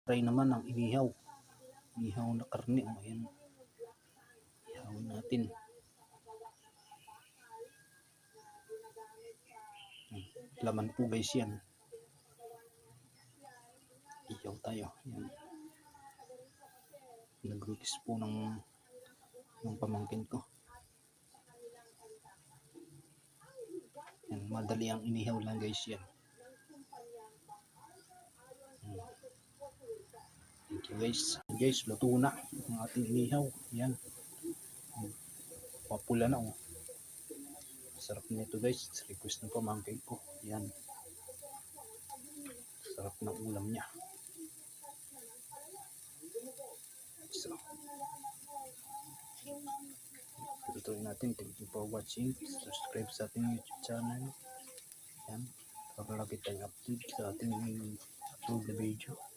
try naman ang inihaw. Inihaw na karne. O, ayan. Ihaw natin. Laman po guys yan. Ihaw tayo. Ayan. Nag-request po ng pamangkin ko. Yan, madali ang inihaw lang guys yan. Thank you guys. Guys, luto na ang ating inihaw. Yan. Papula na oh. Sarap nito guys. Request ng pamangkin ko. Yan. Sarap ng ulam niya. So, tutuloy natin. Thank you for watching. Subscribe sa ating YouTube channel. Yan. Para lagi tayong update sa ating upload na video.